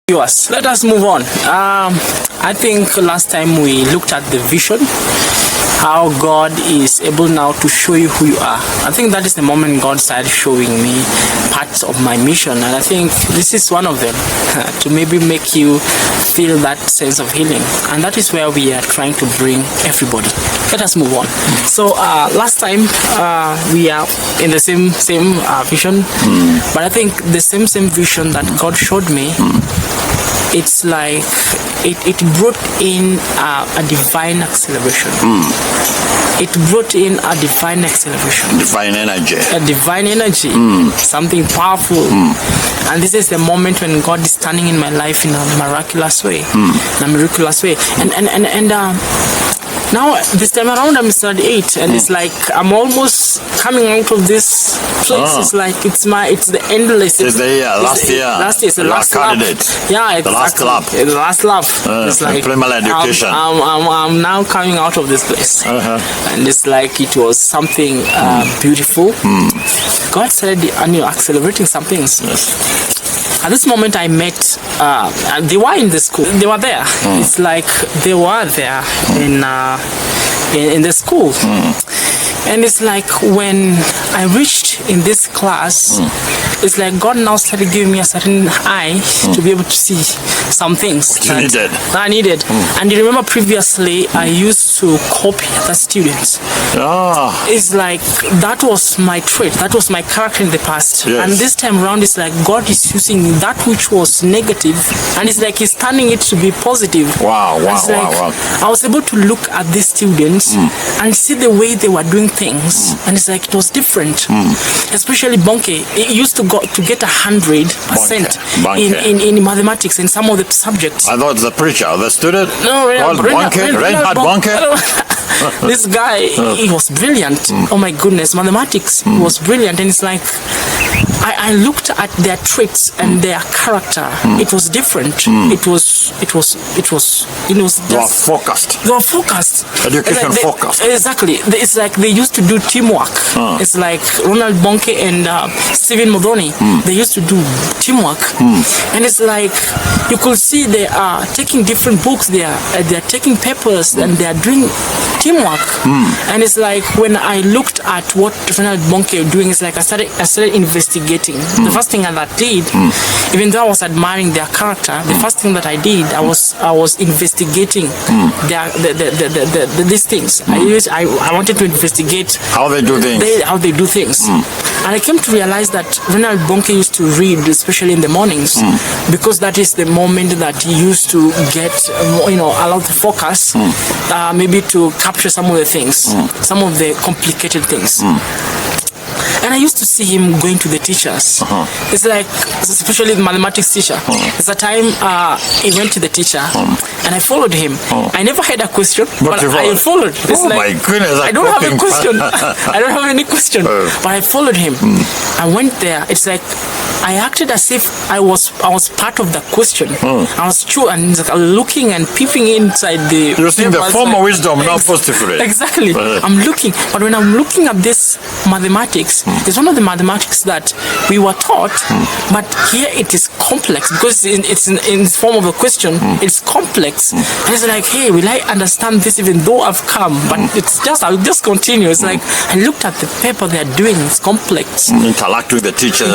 Viewers, let us move on. I think last time we looked at the vision, how God is able now to show you who you are. I think that is the moment God started showing me parts of my mission, and I think this is one of them, to maybe make you feel that sense of healing, and that is where we are trying to bring everybody. Let us move on. So last time we are in the same vision, but I think the same vision that God showed me, it's like it brought in a divine acceleration. It brought in a divine acceleration. Divine energy. A divine energy. Something powerful. And this is the moment when God is standing in my life in a miraculous way. And now this time around I'm 38, and it's like I'm almost coming out of this place. It's like it's the endless. It's the last year. It's the last lap. Yeah, the last lap. The last lap. It's like primary education. I'm now coming out of this place, and it's like it was something beautiful. God started accelerating some things. At this moment I met, they were in the school, they were there. It's like they were there in the school. And it's like when I reached in this class, it's like God now started giving me a certain eye to be able to see some things that I needed. And you remember previously I used to copy the students. It's like that was my trait, that was my character in the past. And this time around it's like God is using that which was negative, and it's like He's turning it to be positive. Wow. I was able to look at these students and see the way they were doing things, and it's like it was different. Especially Bonke, he used to get 100% in mathematics and some of the subjects. I thought the preacher, the student. No, Reinhard Bonke. This guy, he was brilliant. Oh my goodness, mathematics was brilliant, and it's like I looked at their traits and their character. It was different. It was They were focused. They were focused. Education focused. Exactly. It's like they used to do teamwork. It's like Ronald Bonke and Stephen Modoni. They used to do teamwork. And it's like you could see they are taking different books. They are taking papers and they are doing teamwork. And it's like when I looked at what Ronald Bonke was doing, it's like I started investigating. The first thing that I did, even though I was admiring their character, the first thing that I did, I was investigating these things. I wanted to investigate how they do things. And I came to realize that Ronald Bonke used to read, especially in the mornings, because that is the moment that he used to get, allow the focus, maybe to capture some of the things, some of the complicated things. And I used to see him going to the teachers. It's like, especially the mathematics teacher. It's a time he went to the teacher, and I followed him. I never had a question, but I followed. It's my goodness! I don't have a question. I don't have any question, but I followed him. I went there. It's like I acted as if I was part of the question. I was true and looking and peeping inside the. You're seeing the former wisdom, not positively. Exactly. I'm looking, but when I'm looking at this mathematics, it's one of the mathematics that we were taught, but here it is complex because it's in the form of a question. It's complex, and it's like, hey, will I understand this even though I've come? But I'll just continue. It's like I looked at the paper they are doing. It's complex. Interacting with the teacher,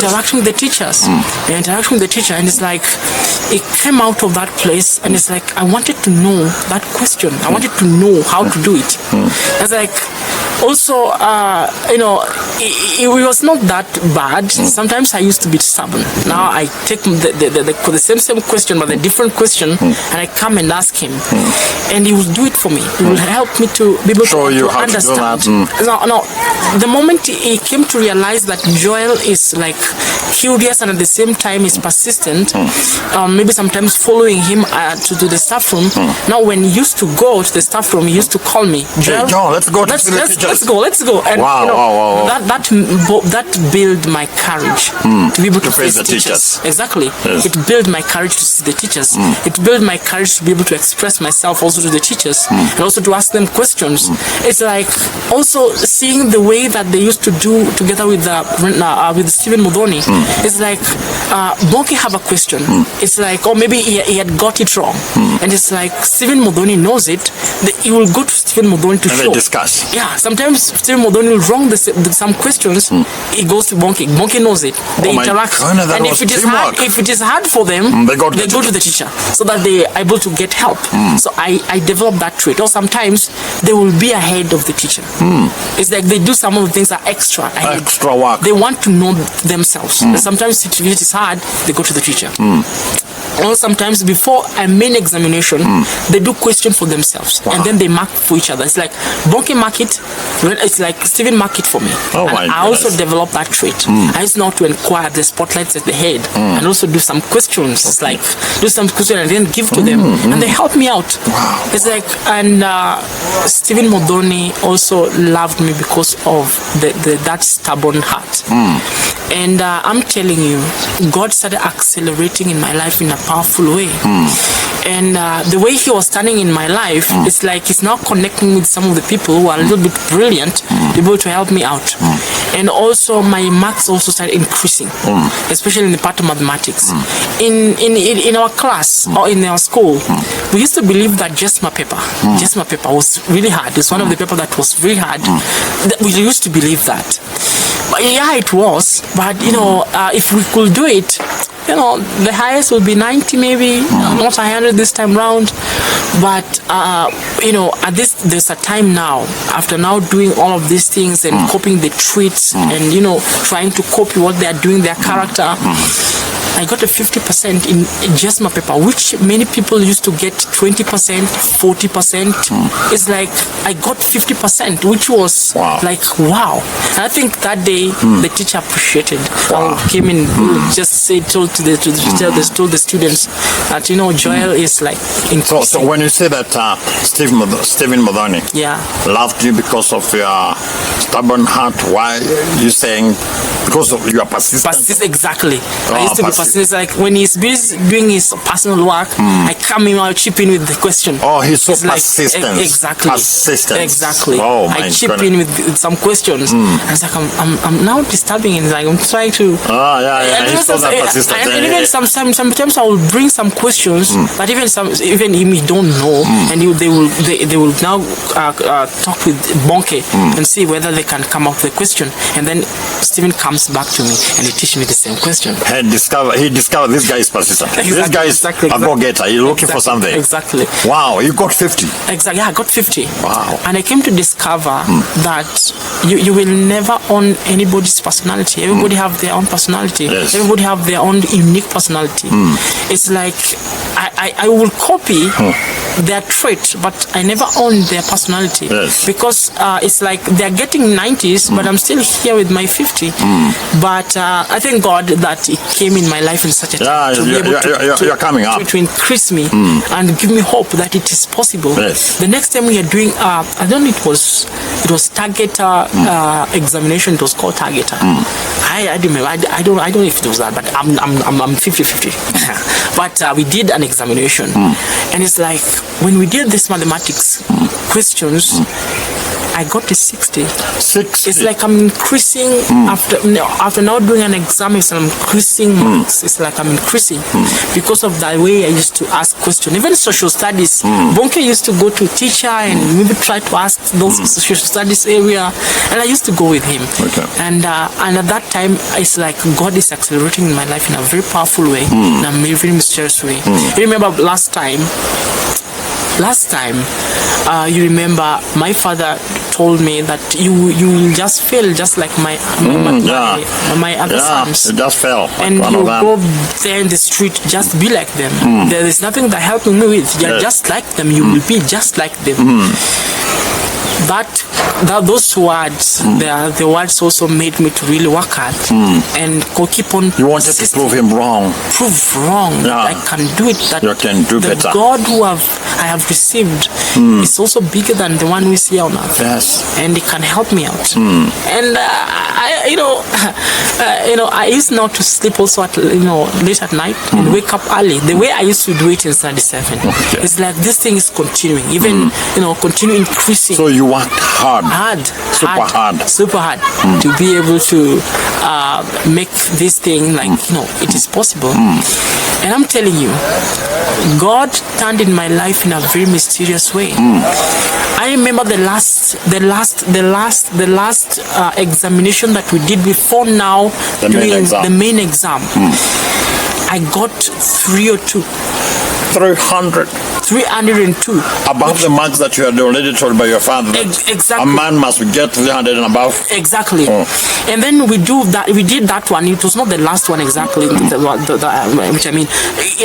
and it's like it came out of that place, and it's like I wanted to know that question. I wanted to know how to do it. It's like also, it was not that bad. Sometimes I used to be stubborn. Now I take the same question, but a different question, and I come and ask him, and he will do it for me. He will help me to be able to understand. No. The moment he came to realize that Joel is like curious and at the same time is persistent, maybe sometimes following him to the staff room. Now, when he used to go to the staff room, he used to call me, Joel, let's go to the teacher. let's go. And Wow, wow. that built my courage to be able to face the teachers. Exactly. Yes. It built my courage to see the teachers. It built my courage to be able to express myself also to the teachers and also to ask them questions. It's like also seeing the way that they used to do together with Stephen Modoni. It's like Bonke have a question. It's like, or maybe he had got it wrong, and it's like Stephen Modoni knows it. He will go to Stephen Modoni to And show. they discuss. Yeah, sometimes Stephen Modoni will wrong some questions. He goes to Bonke. Bonke knows it. They interact, goodness, and if it is hard for them, they go to the teacher so that they are able to get help. So I developed that trait. Or sometimes they will be ahead of the teacher. It's like they do some of the things that are extra ahead. Extra work. They want to know themselves. And sometimes if it is hard, they go to the teacher. Or sometimes before a main examination, they do question for themselves, and then they mark for each other. It's like Bonke mark it, it's like Stephen mark it for me. Oh and my I also goodness. developed that trait. I used now to inquire the spotlights at the head and also do some questions. It's like do some questions and then give to them, and they help me out. Wow. It's like, and Stephen Modoni also loved me because of that stubborn heart. And I'm telling you, God started accelerating in my life in a powerful way. And the way he was standing in my life, it's like he's now connecting with some of the people who are a little bit brilliant, able to help me out. And also my marks also started increasing, especially in the part of mathematics. In our class or in our school, we used to believe that JESMA paper was really hard. It's one of the papers that was really hard. We used to believe that. But yeah, it was. But if we could do it, the highest would be 90 maybe, not 100 this time round. But at this, there's a time now, after now doing all of these things and copying the tweets and trying to copy what they are doing, their character. I got a 50% in JESMA paper, which many people used to get 20%, 40%. It's like I got 50%, which was like wow. And I think that day the teacher appreciated. Came in, just told the students that Joel is like increasing. So when you say that Stephen Modoni loved you because of your stubborn heart, why are you saying because of your persistence? Exactly. I used to be persistent. It's like when he's busy doing his personal work, I come in, I chip in with the question. Oh, he's so it's persistent. Like, exactly. Persistent. Exactly. Oh, my I chip goodness. in with some questions. And it's like I'm now disturbing it. It's like I'm trying to. Oh yeah. He's so persistent. And even sometimes I will bring some questions that even he don't know, and they will now talk with Bonke and see whether they can come up with a question, and then Stephen comes back to me and he teaches me the same question. He discovered this guy is persistent. This guy is a go-getter. He's looking for something. Exactly. Wow, you got 50. Exactly. Yeah, I got 50. Wow. And I came to discover that you will never own anybody's personality. Everybody have their own personality. Yes. Everybody have their own unique personality. It's like I will copy their trait, but I never own their personality. Yes. Because it's like they're getting 90s, but I'm still here with my 50. But I thank God that it came in my life in such a time to be able you're coming up. to increase me and give me hope that it is possible. Yes. The next time we are doing, I don't know, it was Targeter examination. It was called Targeter. I remember. I don't know if it was that, but I'm 50-50. But we did an examination, and it's like when we did this mathematics questions, I got a 60. 60. It's like I'm increasing after now doing an exam. I'm increasing marks. It's like I'm increasing because of the way I used to ask questions. Even social studies, Bonke used to go to a teacher and maybe try to ask those social studies area, and I used to go with him. Okay. And at that time, it's like God is accelerating in my life in a very powerful way, in a very mysterious way. You remember last time, you remember my father told me that you will just fail just like my other sons. You just fell. And you go there in the street, just be like them. There is nothing that helping me with. You're just like them. You will be just like them. That those words, the words also made me to really work hard and keep on. You wanted to prove him wrong. Prove wrong. Yeah. That I can do it. That you can do the better. God who I have received is also bigger than the one we see on earth. Yes. And He can help me out. And I used not to sleep also at late at night and wake up early. The way I used to do it in 37. Okay. It's like this thing is continuing, even continue increasing. So you worked hard. Super hard to be able to make this thing like it is possible. And I'm telling you, God turned in my life in a very mysterious way. I remember the last examination that we did before now doing the main exam. I got 302. 302. Above the marks that you had already told by your father. Exactly. A man must get 300 and above. Exactly. And then we did that one. It was not the last one exactly, which I mean,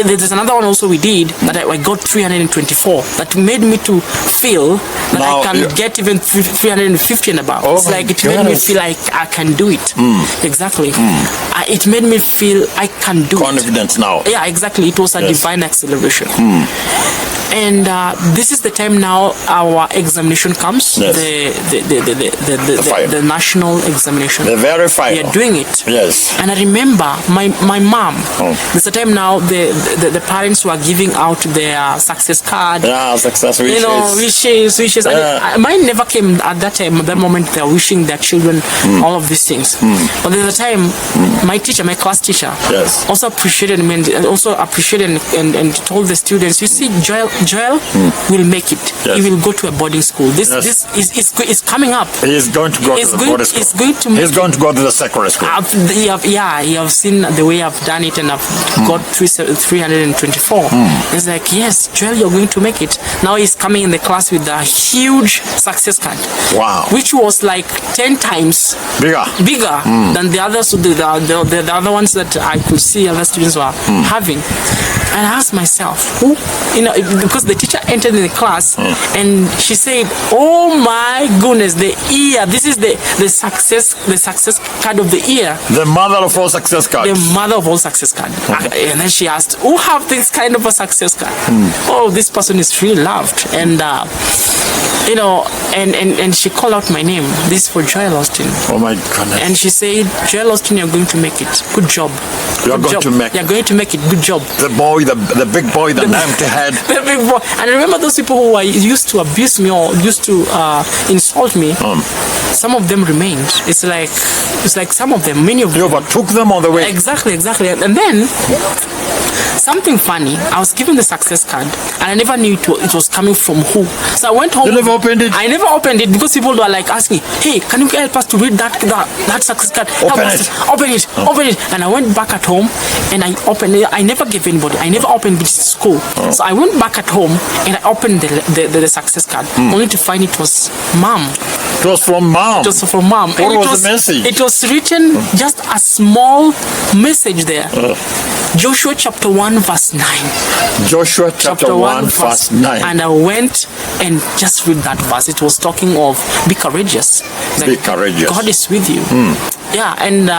there's another one also we did that I got 324. That made me to feel that now, I can get even 350 and above. It's like it made me feel like I can do it. Exactly. It made me feel I can do confidence now. Yeah, exactly. It was a divine acceleration. And this is the time now our examination comes. Yes. The national examination. The very final. We are doing it. Yes. And I remember my mom. There's a time now the parents were giving out their success card. Yeah, success wishes. Wishes. Yeah. Mine never came at that time. At that moment, they're wishing their children all of these things. But there's a time my teacher, my class teacher, also appreciated me and told the students, you see, Joel will make it. He will go to a boarding school. This is coming up. He's going to go to the boarding school. He's going to go to the secondary school. You have seen the way I've done it, and I've got 324. It's like, yes, Joel, you're going to make it. Now he's coming in the class with a huge success card. Wow. Which was like 10 times bigger than the others, the other ones that I could see other students were having. And I asked myself, because the teacher entered in the class and she said, "Oh my goodness, the year! This is the success card of the year." The mother of all success cards. The mother of all success card. And then she asked, "Who have this kind of a success card?" Oh, this person is really loved, and and she called out my name. This is for Joel Austin. Oh my goodness! And she said, "Joel Austin, you're going to make it. Good job. You're going to make it. You're going to make it. Good job." The big boy, the empty head. The big boy. And I remember those people who used to abuse me or used to insult me. Some of them remained. It's like some of them, many of them. You overtook them on the way. Exactly. And then something funny. I was given the success card, and I never knew it was coming from who. So I went home. You never opened it? I never opened it because people were like asking, "Hey, can you help us to read that success card? Open it. Open it." And I went back at home and I opened it. I never gave anybody. I never opened it at school. So I went back at home and I opened the success card, only to find it was Mom. It was from Mom. It was from Mom. What was the message? It was written just a small message there. Joshua chapter 1 verse 9. Joshua chapter 1 verse 9. And I went and just read that verse. It was talking of be courageous. Be courageous. God is with you. Yeah, and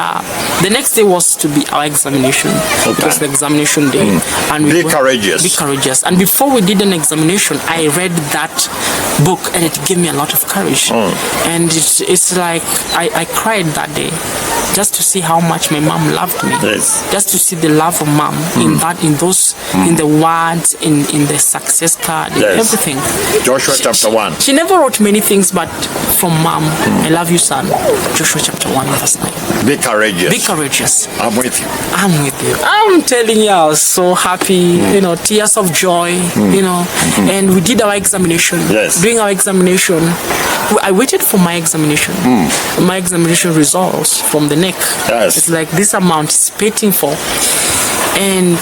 the next day was to be our examination. It was the examination day. And be courageous. Be courageous. And before we did an examination, I read that book and it gave me a lot of courage. And it's like I cried that day just to see how much my mom loved me. Yes. Just to see the love of mom in the words, in the success card, in everything. Joshua chapter 1. She never wrote many things, but from Mom, I love you, son. Joshua chapter 1 verse 9. Be courageous. Be courageous. I'm with you. I'm with you. I'm telling you, I was so happy, tears of joy, and we did our examination. Yes. During our examination, I waited for my examination. My examination results from the NEC. Yes. It's like this amount is waiting for. And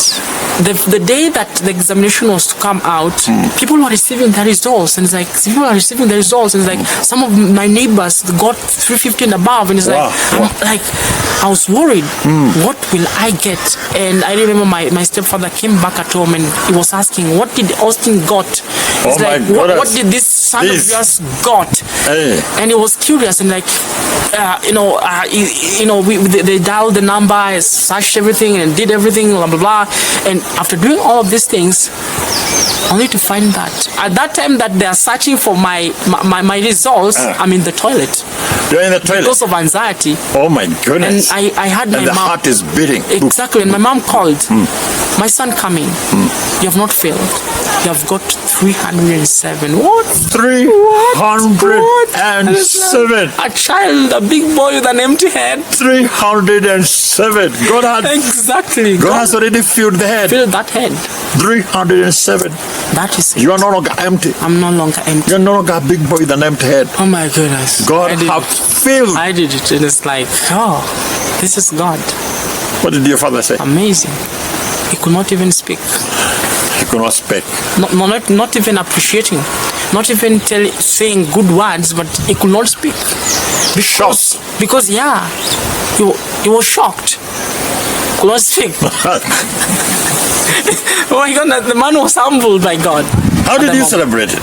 the day that the examination was to come out, people were receiving the results, and it's like some of my neighbors got 350 and above, and it's I was worried, what will I get? And I remember my stepfather came back at home and he was asking, what did Austin got? It's what did this son of yours got? Hey. And he was curious and like, they dialed the number, I searched everything and did everything, blah blah blah. And after doing all of these things, only to find that at that time that they are searching for my results, I'm in the toilet. You're in the toilet because of anxiety. Oh my goodness! And I had my and the mom. heart is beating. Exactly, and my mom called. My son coming. You have not failed. You have got 307. What? 307. A child, a big boy with an empty head. 307. God had exactly. God has already filled the head. Filled that head. 307. That is it. You are no longer empty. I'm no longer empty. You're no longer a big boy with an empty head. Oh my goodness. God have filled. I did it, and it's like, oh, this is God. What did your father say? Amazing. He could not even speak. He could not speak. Not even appreciating. Not even saying good words, but he could not speak. Because yeah, he was shocked. Could not speak. Oh my God, the man was humbled by God. How did you celebrate it?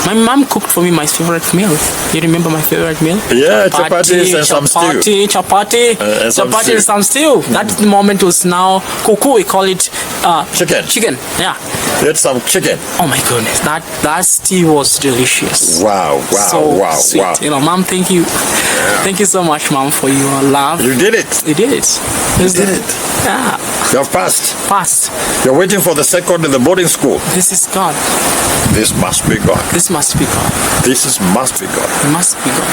My mom cooked for me my favorite meal. You remember my favorite meal? Yeah, chapati and some stew. Chapati and some stew. That moment was now kuku. We call it chicken. Chicken. Yeah. You had some chicken. Oh my goodness, that stew was delicious. Wow! Sweet. You know, Mom, thank you. Thank you so much, Mom, for your love. You did it. You did it. You did it. Yeah. You have passed. Passed. You're waiting for the second in the boarding school. This is God. This must be God. This must be God. This must be God. It must be God.